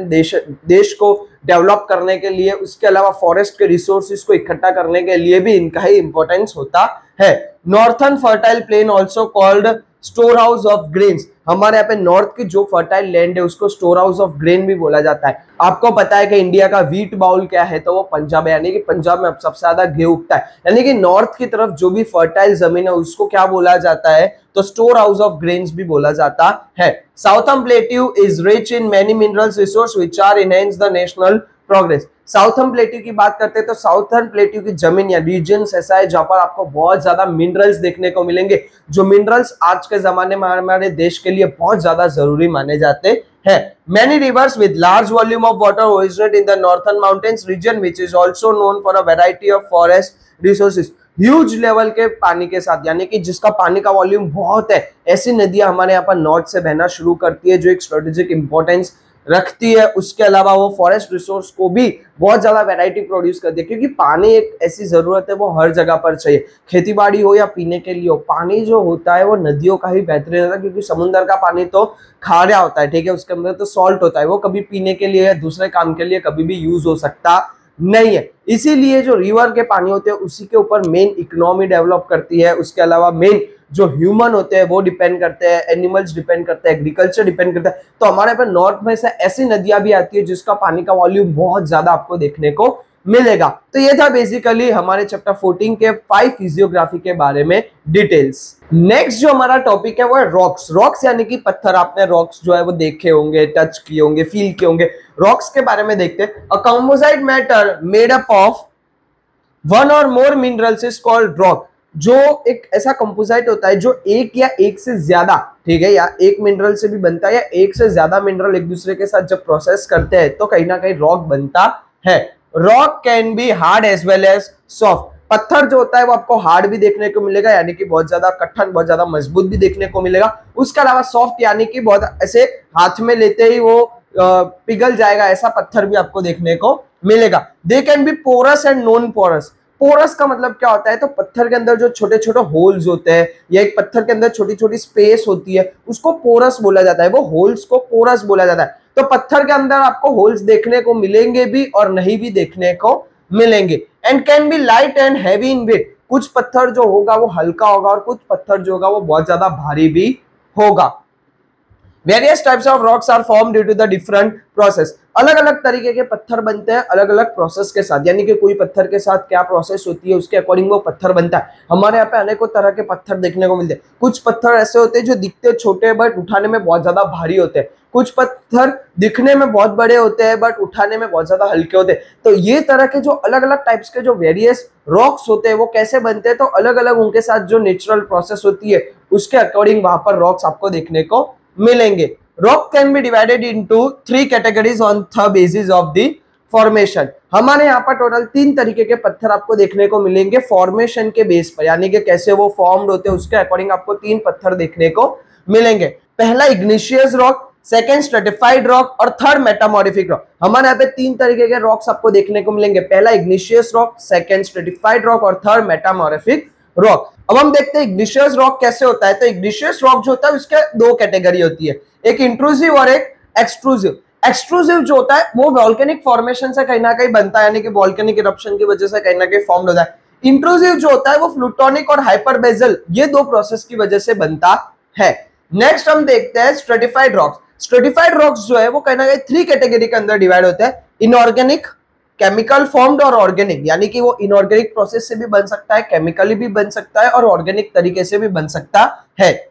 देश को डेवलप करने के लिए, उसके अलावा फॉरेस्ट के रिसोर्सेज को इकट्ठा करने के लिए भी इनका ही इंपॉर्टेंस होता है। Northern fertile plain also called store house of grains. हमारे यहाँ पे नॉर्थ की जो फर्टाइल लैंड है उसको स्टोर हाउस ऑफ ग्रेन भी बोला जाता है। आपको पता है कि इंडिया का व्हीट बाउल क्या है, तो वो पंजाब है, यानी कि पंजाब में अब सबसे ज्यादा गेहूं उगता है, यानी कि नॉर्थ की तरफ जो भी फर्टाइल जमीन है उसको क्या बोला जाता है, तो स्टोर हाउस ऑफ ग्रेन्स भी बोला जाता है। Southern plateau is rich in many minerals resource which are enhance the national progress. Southern plateau की बात करते हैं तो साउथर्न प्लेट्यू की जमीन या रीजन्स ऐसा है जहां पर आपको बहुत ज्यादा मिनरल्स देखने को मिलेंगे, जो मिनरल्स आज के जमाने में हमारे देश के लिए बहुत ज्यादा जरूरी माने जाते हैं। Many rivers with large volume of water originate in the northern mountains region which is also known for a variety of forest resources। Huge level के पानी के साथ, यानी कि जिसका पानी का वॉल्यूम बहुत है, ऐसी नदियां हमारे यहाँ पर नॉर्थ से बहना शुरू करती है जो एक स्ट्रेटेजिक इंपॉर्टेंस रखती है। उसके अलावा वो फॉरेस्ट रिसोर्स को भी बहुत ज्यादा वैरायटी प्रोड्यूस करती है, क्योंकि पानी एक ऐसी जरूरत है वो हर जगह पर चाहिए, खेतीबाड़ी हो या पीने के लिए हो। पानी जो होता है वो नदियों का ही बेहतरीन होता है, क्योंकि समुद्र का पानी तो खारा होता है, ठीक है, उसके अंदर तो सॉल्ट होता है, वो कभी पीने के लिए या दूसरे काम के लिए कभी भी यूज हो सकता नहीं है। इसीलिए जो रिवर के पानी होते हैं उसी के ऊपर मेन इकोनॉमी डेवलप करती है। उसके अलावा मेन जो ह्यूमन होते हैं वो डिपेंड करते हैं, एनिमल्स डिपेंड करते हैं, एग्रीकल्चर डिपेंड करता है। तो हमारे पे नॉर्थ में से ऐसी नदियां भी आती है जिसका पानी का वॉल्यूम बहुत ज्यादा आपको देखने को मिलेगा। तो ये था बेसिकली हमारे चैप्टर 14 के 5 फिजियोग्राफी के बारे में डिटेल्स। नेक्स्ट जो हमारा टॉपिक है वो है रॉक्स। रॉक्स यानी कि पत्थर। आपने रॉक्स जो है वो देखे होंगे, टच किए होंगे, फील किए होंगे। रॉक्स के बारे में देखते हैं। A composite matter made up of one और मोर मिनरल्स इज कॉल्ड रॉक। जो एक ऐसा कंपोजिट होता है जो एक या एक से ज्यादा, ठीक है, या एक मिनरल से भी बनता है या एक से ज्यादा मिनरल एक दूसरे के साथ जब प्रोसेस करते हैं तो कहीं ना कहीं रॉक बनता है। Rock can be hard as well as soft. पत्थर जो होता है वो आपको हार्ड भी देखने को मिलेगा, यानी कि बहुत ज्यादा कठिन, बहुत ज्यादा मजबूत भी देखने को मिलेगा। उसके अलावा सॉफ्ट यानी कि बहुत ऐसे हाथ में लेते ही वो पिघल जाएगा, ऐसा पत्थर भी आपको देखने को मिलेगा। They can be porous and non porous. Porous का मतलब क्या होता है, तो पत्थर के अंदर जो छोटे छोटे होल्स होते हैं या एक पत्थर के अंदर छोटी छोटी स्पेस होती है उसको पोरस बोला जाता है, वो होल्स को पोरस बोला जाता है। तो पत्थर के अंदर आपको होल्स देखने को मिलेंगे भी और नहीं भी देखने को मिलेंगे। And can be light and heavy in weight. कुछ पत्थर जो होगा वो हल्का होगा और कुछ पत्थर जो होगा वो बहुत ज्यादा भारी भी होगा। Various types of rocks are formed due to the different process। अलग अलग तरीके के पत्थर बनते हैं अलग अलग प्रोसेस के साथ, यानी कि कोई पत्थर के साथ क्या प्रोसेस होती है उसके अकॉर्डिंग वो पत्थर बनता है। हमारे यहाँ पे अनेकों तरह के पत्थर देखने को मिलते हैं। कुछ पत्थर ऐसे होते हैं जो दिखते छोटे बट उठाने में बहुत ज्यादा भारी होते हैं, कुछ पत्थर दिखने में बहुत बड़े होते हैं बट उठाने में बहुत ज्यादा हल्के होते हैं। तो ये तरह के जो अलग अलग टाइप्स के जो वेरियस रॉक्स होते हैं वो कैसे बनते हैं, तो अलग अलग उनके साथ जो नेचुरल प्रोसेस होती है उसके अकॉर्डिंग वहां पर रॉक्स आपको देखने को मिलेंगे। Rock can B divided into 3 categories on the basis of the formation. हमारे यहाँ पर टोटल 3 तरीके के पत्थर आपको देखने को मिलेंगे फॉर्मेशन के बेस पर, यानी कि कैसे वो फॉर्म्ड होते हैं उसके अकॉर्डिंग आपको 3 पत्थर देखने को मिलेंगे। पहला igneous rock, second stratified rock और थर्ड मेटामॉर्फिक रॉक। हमारे यहाँ पे 3 तरीके के रॉक्स आपको देखने को मिलेंगे, पहला igneous rock, second stratified rock और थर्ड मेटामॉर्फिक रॉक। अब हम देखते हैं इग्निशियस रॉक कैसे होता है। तो इग्निशियस रॉक जो होता है उसके 2 कैटेगरी होती है, एक इंट्रूसिव और एक एक्सट्रूसिव। एक्सट्रूसिव जो होता है वो वोल्केनिक फॉर्मेशन से कहीं ना कहीं बनता है, यानी कि वोल्केनिक इरप्शन की वजह से कहीं ना कहीं फॉर्म होता है। इंट्रूसिव जो होता है वो प्लूटोनिक और हाइपरबेजल ये 2 प्रोसेस की वजह से बनता है। नेक्स्ट हम देखते हैं स्ट्रेटिफाइड रॉक्स। स्ट्रेटिफाइड रॉक्स जो है वो कहीं ना कहीं 3 कैटेगरी के अंदर डिवाइड होते हैं, इनऑर्गेनिक, केमिकल फॉर्म्ड और ऑर्गेनिक, यानी कि वो इनऑर्गेनिक प्रोसेस से भी बन सकता है, केमिकली भी बन सकता है और ऑर्गेनिक तरीके से भी बन सकता है।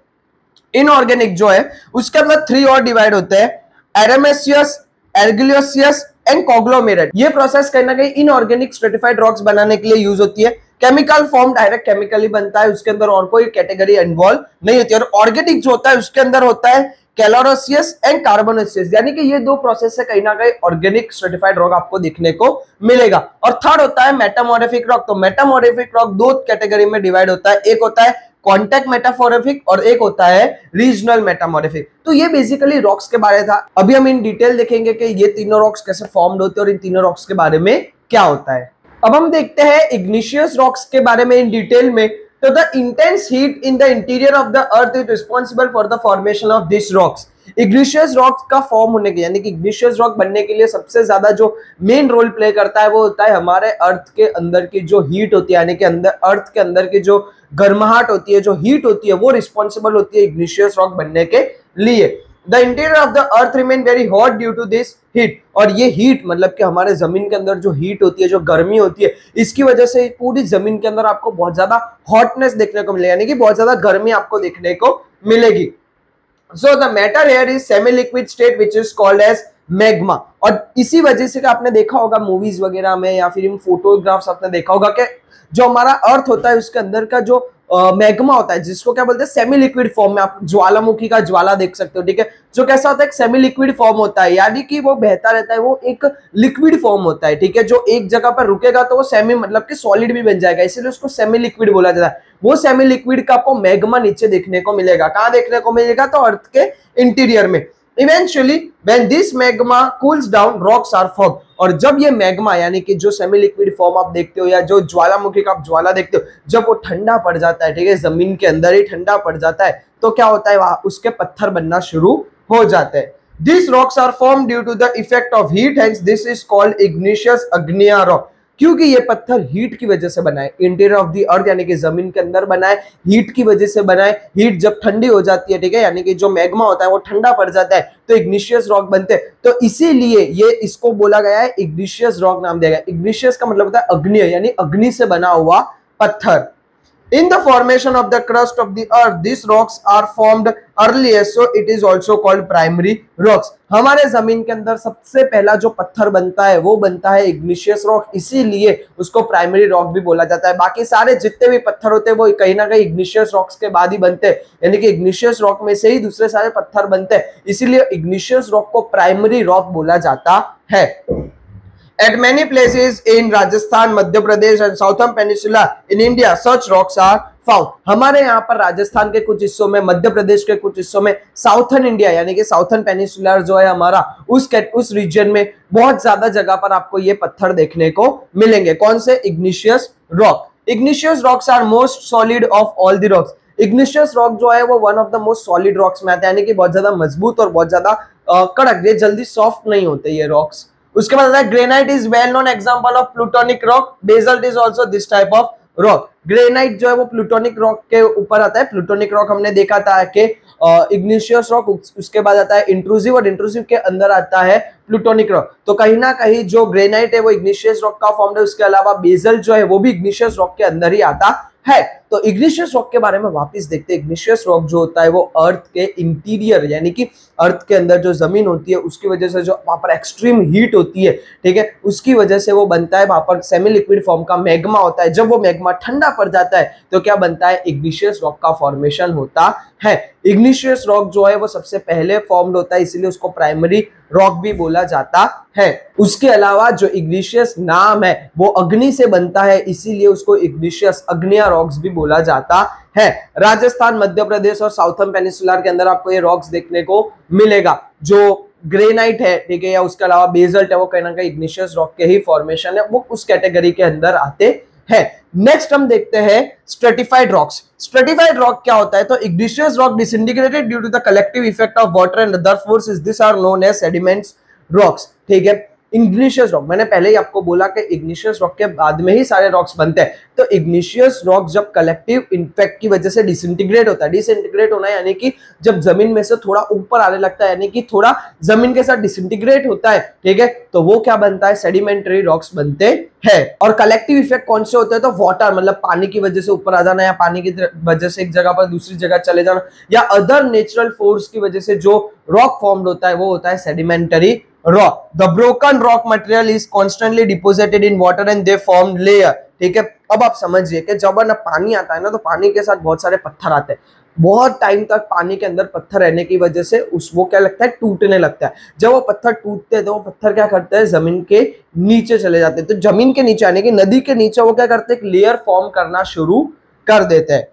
इनऑर्गेनिक जो है उसके अंदर 3 और डिवाइड होते हैं, एरेमेसियस, एर्गिलियोसियस एंड कॉग्लोमेरेट। ये प्रोसेस कहीं ना कहीं इनऑर्गेनिक स्ट्रेटिफाइड रॉक्स बनाने के लिए यूज होती है। केमिकल फॉर्म डायरेक्ट केमिकली बनता है, उसके अंदर और कोई कैटेगरी इन्वॉल्व नहीं होती है। और ऑर्गेनिक जो होता है उसके अंदर होता है कैलोरोसियस एंड कार्बोनेसियस, यानी कि ये 2 प्रोसेस से कहीं ना कहीं ऑर्गेनिक स्ट्रेटिफाइड रॉक आपको देखने को मिलेगा। और थर्ड होता है मेटामॉर्फिक रॉक। तो मेटामॉर्फिक रॉक 2 कैटेगरी में डिवाइड होता है, एक होता है कॉन्टैक्ट मेटामॉर्फिक और एक होता है रीजनल मेटामॉर्फिक। तो ये बेसिकली रॉक्स के बारे था। अभी हम इन डिटेल देखेंगे कि ये तीनों रॉक्स कैसे फॉर्म्ड होते हैं और इन तीनों रॉक्स के बारे में क्या होता है। अब हम देखते हैं इग्निशियस रॉक्स के बारे में इन डिटेल में। तो the intense heat in the interior of the earth is responsible for the formation of these rocks. Igneous rock का फॉर्म होने के, यानी कि इग्निशियस रॉक बनने के लिए सबसे ज्यादा जो मेन रोल प्ले करता है वो होता है हमारे अर्थ के अंदर की जो हीट होती है, यानी कि अंदर अर्थ के अंदर की जो गर्माहट होती है, जो हीट होती है वो रिस्पॉन्सिबल होती है इग्निशियस रॉक बनने के लिए। The interior of the earth remain very hot due to this heat। और ये हीट मतलब कि हमारे जमीन के अंदर जो हीट होती है, जो गर्मी होती है, इसकी वजह से पूरी जमीन के अंदर आपको बहुत ज्यादा हॉटनेस देखने को मिलेगी, यानी कि बहुत ज्यादा गर्मी आपको देखने को मिलेगी। So the matter here is semi-liquid state which is called as magma. और इसी वजह से आपने देखा होगा मूवीज वगैरह में या फिर इन फोटोग्राफ्स आपने देखा होगा कि जो हमारा अर्थ होता है उसके अंदर का जो मैग्मा होता है, जिसको क्या बोलते हैं सेमी लिक्विड फॉर्म में, आप ज्वालामुखी का ज्वाला देख सकते हो, ठीक है, जो कैसा होता है सेमी लिक्विड फॉर्म होता है, यानी कि वो बहता रहता है, वो एक लिक्विड फॉर्म होता है, ठीक है, जो एक जगह पर रुकेगा तो वो सेमी मतलब कि सॉलिड भी बन जाएगा, इसीलिए उसको सेमी लिक्विड बोला जाता है। वो सेमी लिक्विड का आपको मैग्मा नीचे देखने को मिलेगा। कहाँ देखने को मिलेगा? तो अर्थ के इंटीरियर में। Eventually, when this magma cools down, rocks are formed। और जब ये मैग्मा यानी कि जो सेमी लिक्विड फॉर्म आप देखते हो या जो ज्वालामुखी का आप ज्वाला देखते हो, जब वो ठंडा पड़ जाता है, ठीक है, जमीन के अंदर ही ठंडा पड़ जाता है, तो क्या होता है वहां उसके पत्थर बनना शुरू हो जाते हैं। These rocks are formed due to the effect of heat, hence this is called igneous Agnya rock। क्योंकि ये पत्थर हीट की वजह से बना है, इंटीरियर ऑफ द अर्थ यानी कि जमीन के अंदर बना है, हीट की वजह से बना है। हीट जब ठंडी हो जाती है, ठीक है, यानी कि जो मैग्मा होता है वो ठंडा पड़ जाता है, तो इग्निशियस रॉक बनते हैं। तो इसीलिए ये इसको बोला गया है इग्निशियस रॉक नाम दिया गया। इग्निशियस का मतलब होता है अग्नि, यानी अग्नि से बना हुआ पत्थर। In the formation of the crust of the earth, these rocks are formed earliest, so it is also called primary rocks। हमारे जमीन के अंदर सबसे पहला जो पत्थर बनता है वो बनता है इग्निशियस रॉक, इसीलिए उसको प्राइमरी रॉक भी बोला जाता है। बाकी सारे जितने भी पत्थर होते हैं वो कहीं ना कहीं इग्निशियस रॉक्स के बाद ही बनते हैं, यानी कि इग्निशियस रॉक में से ही दूसरे सारे पत्थर बनते हैं, इसीलिए इग्निशियस रॉक को प्राइमरी रॉक बोला जाता है। At many places in Rajasthan, Madhya Pradesh and Southern Peninsula in India, such rocks are found। हमारे यहाँ पर राजस्थान के कुछ हिस्सों में, मध्य प्रदेश के कुछ हिस्सों में, साउथर्न इंडिया यानी कि साउथर्न पेनिसुलर जो है हमारा, उस रीजन में बहुत ज्यादा जगह पर आपको ये पत्थर देखने को मिलेंगे। कौन से? Igneous rock. Igneous rocks are most solid of all the rocks. Igneous rock जो है वो one of the most solid rocks में आता है, यानी कि बहुत ज्यादा मजबूत और बहुत ज्यादा कड़क, ये जल्दी सॉफ्ट नहीं होते ये रॉक्स। उसके बाद granite is well known example of plutonic rock. Basalt is also this type of rock. Granite जो है वो प्लूटोनिक रॉक के ऊपर आता है। प्लूटोनिक रॉक हमने देखा था कि इग्निशियस रॉक, उसके बाद आता है इंट्रूसिव, और इंट्रूसिव के अंदर आता है प्लूटोनिक रॉक। तो कहीं ना कहीं जो ग्रेनाइट है वो इग्निशियस रॉक का फॉर्म है, उसके अलावा बेसल जो है वो भी इग्निशियस रॉक के अंदर ही आता है। तो इग्निशियस रॉक के बारे में वापस देखते हैं। इग्निशियस रॉक जो होता है वो अर्थ के इंटीरियर यानी कि अर्थ के अंदर जो जमीन होती है उसकी वजह से जो वहां पर एक्सट्रीम हीट होती है, ठीक है, उसकी वजह से वो बनता है। वहां पर सेमी लिक्विड फॉर्म का मैग्मा होता है। जब वो मैग्मा ठंडा पड़ जाता है तो क्या बनता है, इग्निशियस रॉक का फॉर्मेशन होता है। इग्निशियस रॉक जो है वो सबसे पहले फॉर्म्ड होता है, इसीलिए उसको प्राइमरी रॉक भी बोला जाता है। उसके अलावा जो इग्निशियस नाम है वो अग्नि से बनता है, इसीलिए उसको इग्निशियस अग्निया रॉक्स भी बोला जाता है। राजस्थान, मध्य प्रदेश और साउथर्न पेनिनसुलर के अंदर आपको ये रॉक्स देखने को मिलेगा। जो ग्रेनाइट है, ठीक है, या उसके अलावा बेसल्ट है, वो कहीं ना कहीं इग्निशियस रॉक के ही फॉर्मेशन है, वो उस कैटेगरी के अंदर आते हैं। नेक्स्ट हम देखते हैं स्ट्रेटिफाइड रॉक्स। स्ट्रेटिफाइड रॉक क्या होता है, तो igneous rock disintegrated due to the collective effect of water and other forces, this are known as sediments rocks. ठीक है, इग्निशियस रॉक, मैंने पहले ही आपको बोला कि इग्निशियस रॉक के बाद में ही सारे रॉक्स बनते हैं। तो इग्निशियस रॉक जब कलेक्टिव इफेक्ट की वजह से डिसइंटीग्रेट होता है, डिसइंटीग्रेट होना यानी कि जब जमीन में से थोड़ा ऊपर आने लगता है, यानी कि थोड़ा जमीन के साथ डिसइंटीग्रेट होता है, ठीक है, तो वो क्या बनता है, सेडिमेंटरी रॉक्स बनते हैं। और कलेक्टिव इफेक्ट कौन से होते हैं, तो वाटर मतलब पानी की वजह से ऊपर आ जाना, या पानी की वजह से एक जगह पर दूसरी जगह चले जाना, या अदर नेचुरल फोर्स की वजह से जो रॉक फॉर्म्ड होता है वो होता है sedimentary rock. The broken rock material is constantly deposited in water and they form layer. ठीक है, अब आप समझिए कि जब ना पानी आता है ना, तो पानी के साथ बहुत सारे पत्थर आते हैं। बहुत टाइम तक पानी के अंदर पत्थर रहने की वजह से वो क्या लगता है, टूटने लगता है। जब वो पत्थर टूटते हैं तो वो पत्थर क्या करते हैं, जमीन के नीचे चले जाते हैं। तो जमीन के नीचे यानी कि नदी के नीचे वो क्या करते हैं, एक लेयर फॉर्म करना शुरू कर देते हैं।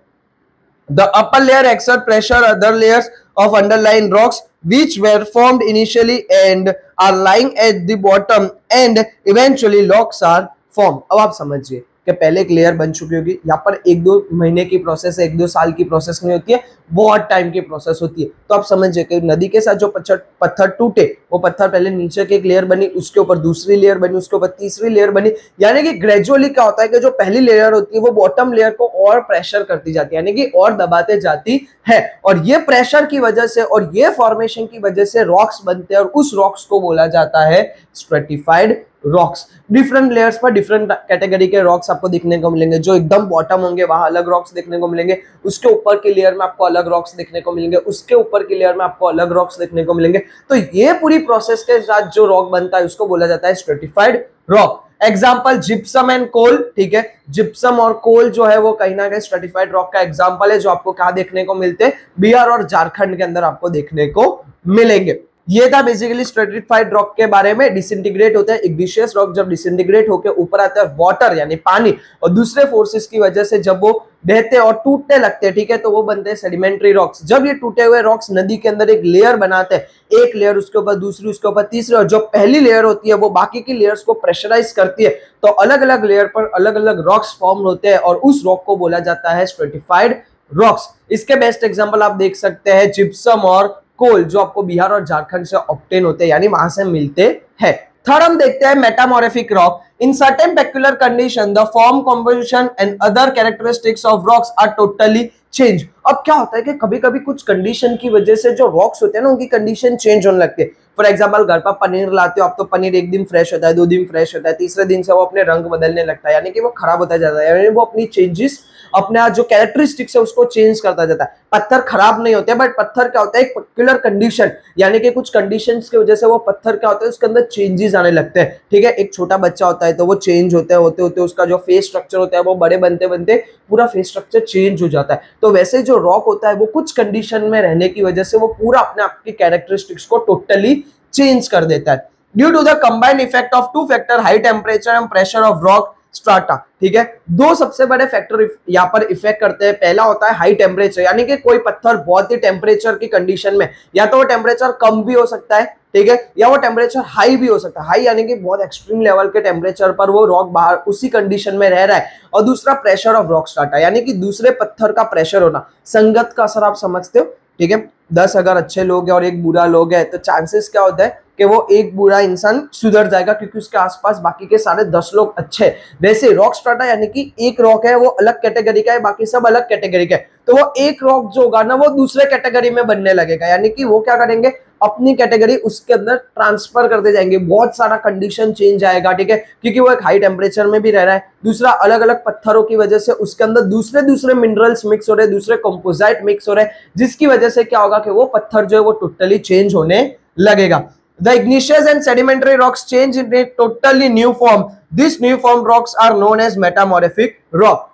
The upper layer exert pressure other layers of underlying rocks which were formed initially and are lying at the bottom and eventually rocks are formed. अब आप समझिए कि पहले एक लेयर बन चुकी होगी, यहाँ पर 1-2 महीने की प्रोसेस है, 1-2 साल की प्रोसेस नहीं होती है, बहुत टाइम की प्रोसेस होती है। तो आप समझिए कि नदी के साथ जो पत्थर टूटे, वो पत्थर पहले नीचे की एक लेयर बनी, उसके ऊपर दूसरी लेयर बनी, उसके ऊपर तीसरी लेयर बनी, यानी कि ग्रेजुअली क्या होता है कि जो पहली लेयर होती है वो बॉटम लेयर को और प्रेशर करती जाती है, यानी कि और दबाते जाती है। और ये प्रेशर की वजह से और ये फॉर्मेशन की वजह से रॉक्स बनते हैं, और उस रॉक्स को बोला जाता है स्ट्रेटिफाइड रॉक्स। डिफरेंट लेयर्स पर डिफरेंट कैटेगरी के रॉक्स आपको देखने को मिलेंगे। जो एकदम बॉटम होंगे वहां अलग रॉक्स देखने को मिलेंगे, उसके ऊपर की लेयर में आपको अलग रॉक्स देखने को मिलेंगे, उसके ऊपर की लेयर में आपको अलग रॉक्स देखने को मिलेंगे। तो ये पूरी प्रोसेस के साथ जो रॉक बनता है उसको बोला जाता है stratified rock. Example gypsum and coal, ठीक है, जिप्सम और कोल जो है वो कहीं ना कहीं स्ट्रेटिफाइड रॉक का एग्जाम्पल है, जो आपको कहाँ देखने को मिलते हैं, बिहार और झारखंड के अंदर आपको देखने को मिलेंगे। ये था बेसिकली स्ट्रेटिफाइड रॉक के बारे में। डिसइंटीग्रेट होता है इग्निशियस रॉक, जब डिसइंटीग्रेट होकर ऊपर आता है वाटर यानी पानी, और दूसरे फोर्सेस की वजह से जब वो बहते और टूटने लगते हैं, ठीक है, तो वो बनते हैं सेडिमेंट्री रॉक्स। जब ये टूटे हुए रॉक्स नदी के अंदर एक लेयर बनाते हैं, एक लेयर, उसके ऊपर दूसरी, उसके ऊपर तीसरी, और जो पहली लेयर होती है वो बाकी की लेयर्स को प्रेशराइज करती है, तो अलग अलग लेयर पर अलग अलग रॉक्स फॉर्म होते हैं, और उस रॉक को बोला जाता है स्ट्रेटिफाइड रॉक्स। इसके बेस्ट एग्जांपल आप देख सकते हैं जिप्सम और कोल, जो आपको बिहार और झारखंड से ऑब्टेन होते हैं, यानी वहां से मिलते हैं। थर्ड हम देखते हैं metamorphic rock. In certain peculiar condition the form, composition and other characteristics of rocks are totally change. अब क्या होता है कि कभी कभी कुछ कंडीशन की वजह से जो रॉक्स होते हैं ना, उनकी कंडीशन चेंज होने लगती है। फॉर एग्जांपल घर पर पनीर लाते हो आप, तो पनीर एक दिन फ्रेश होता है, 2 दिन फ्रेश होता है, तीसरे दिन से वो अपने रंग बदलने लगता है, यानी कि वो खराब होता जाता है, यानी वो अपनी चेंजेस, अपना जो कैरेक्टरिस्टिक्स है उसको चेंज करता जाता है। पत्थर खराब नहीं होते, बट पत्थर क्या होता है, एक पर्टिकुलर कंडीशन यानी कि कुछ कंडीशंस की वजह से वो पत्थर क्या होता है, उसके अंदर चेंजेस आने लगते हैं। ठीक है, एक छोटा बच्चा होता है तो वो चेंज होते होते उसका जो फेस स्ट्रक्चर होता है वो बड़े बनते बनते पूरा फेस स्ट्रक्चर चेंज हो जाता है। तो वैसे जो रॉक होता है वो कुछ कंडीशन में रहने की वजह से वो पूरा अपने आप की कैरेक्टरिस्टिक्स को टोटली चेंज कर देता है। Due to the combined effect of 2 factor, high temperature and pressure of rock strata. ठीक है, 2 सबसे बड़े फैक्टर यहाँ पर इफेक्ट करते हैं। पहला होता है हाई टेम्परेचर, यानी कि कोई पत्थर बहुत ही टेम्परेचर की कंडीशन में, या तो वो टेम्परेचर कम भी हो सकता है, ठीक है, या वो टेम्परेचर हाई भी हो सकता है। हाई यानी कि बहुत एक्सट्रीम लेवल के टेम्परेचर पर वो रॉक बाहर उसी कंडीशन में रह रहा है। और दूसरा प्रेशर ऑफ रॉक स्ट्राटा, यानी कि दूसरे पत्थर का प्रेशर होना। संगत का असर आप समझते हो, ठीक है, 10 अगर अच्छे लोग हैं और 1 बुरा लोग है, तो चांसेस क्या होता है कि कि वो एक बुरा इंसान सुधर जाएगा क्योंकि उसके आसपास बाकी के सारे 10 लोग अच्छे हैं। वैसे रॉक स्ट्राटा यानी कि एक रॉक है वो अलग कैटेगरी का है, बाकी सब अलग कैटेगरी का है, तो वो एक रॉक जो होगा ना वो दूसरे कैटेगरी में बनने लगेगा, यानी कि वो क्या करेंगे अपनी कैटेगरी उसके अंदर ट्रांसफर करते जाएंगे, बहुत सारा कंडीशन चेंज आएगा, ठीक है, क्योंकि वो एक हाई टेम्परेचर में भी रह रहा है। दूसरा, अलग अलग पत्थरों की वजह से उसके अंदर दूसरे दूसरे मिनरल्स मिक्स हो रहे हैं, दूसरे कंपोजिट मिक्स हो रहे हैं, जिसकी वजह से क्या होगा कि वो पत्थर जो है वो टोटली चेंज होने लगेगा। The igneous and sedimentary rocks change in a totally new form. These new form rocks are known as metamorphic rock.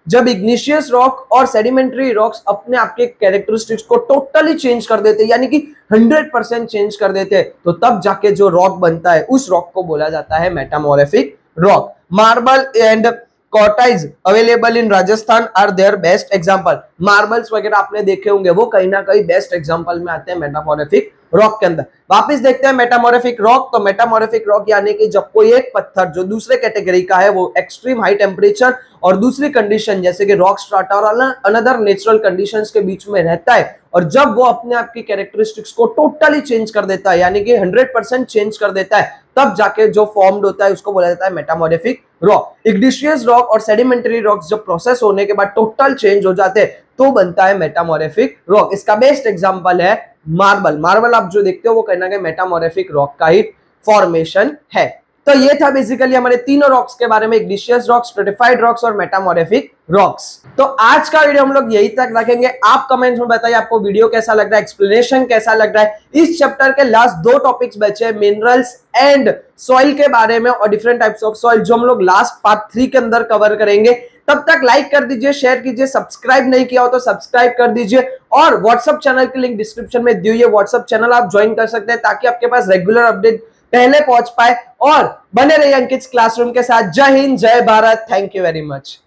जब इग्निशियस रॉक और सेडिमेंट्री रॉक्स अपने आपके कैरेक्टरिस्टिक्स को टोटली चेंज कर देते हैं, यानी कि 100% चेंज कर देते हैं, तो तब जाके जो रॉक बनता है उस रॉक को बोला जाता है metamorphic rock. Marble and quartzite available in Rajasthan are their best example. Marbles वगैरह आपने देखे होंगे, वो कहीं ना कहीं बेस्ट एग्जांपल में आते हैं मेटामॉर्फिक रॉक के अंदर। वापस देखते हैं मेटामॉर्फिक रॉक। तो मेटामॉर्फिक रॉक यानी कि जब कोई एक पत्थर जो दूसरे कैटेगरी का है वो एक्सट्रीम हाई टेम्परेचर और दूसरी कंडीशन जैसे कि रॉक स्ट्राटा और अनदर नेचुरल कंडीशंस के बीच में रहता है, और जब वो अपने आप की कैरेक्टरिस्टिक्स को टोटली चेंज कर देता है, यानी कि 100% चेंज कर देता है, तब जाके जो फॉर्म्ड होता है उसको बोला जाता है मेटामॉर्फिक रॉक। इग्निशियस रॉक और सेडिमेंटरी रॉक्स जब प्रोसेस होने के बाद टोटल चेंज हो जाते हैं तो बनता है मेटामॉर्फिक रॉक। इसका बेस्ट एग्जांपल है मार्बल। मार्बल आप जो देखते हो वो कहीं ना कहीं मेटामॉर्फिक रॉक का ही फॉर्मेशन है। तो ये था बेसिकली हमारे तीनों रॉक्स के बारे में, इग्निशियस रॉक्स, स्ट्रेटिफाइड रॉक्स और मेटामॉर्फिक रॉक्स। तो आज का वीडियो हम लोग यही तक रखेंगे। आप कमेंट्स में बताइए आपको वीडियो कैसा लग रहा है, एक्सप्लेनेशन कैसा लग रहा है। इस चैप्टर के लास्ट 2 टॉपिक्स बचे, मिनरल्स एंड सॉइल के बारे में और डिफरेंट टाइप्स ऑफ सॉइल, जो हम लोग लास्ट पार्ट 3 के अंदर कवर करेंगे। तब तक लाइक कर दीजिए, शेयर कीजिए, सब्सक्राइब नहीं किया हो तो सब्सक्राइब कर दीजिए, और व्हाट्सएप चैनल की लिंक डिस्क्रिप्शन में दी हुई है, व्हाट्सएप चैनल आप ज्वाइन कर सकते हैं ताकि आपके पास रेगुलर अपडेट पहले पहुंच पाए। और बने रहिए अंकित क्लासरूम के साथ। जय हिंद, जय Bharat, thank you very much.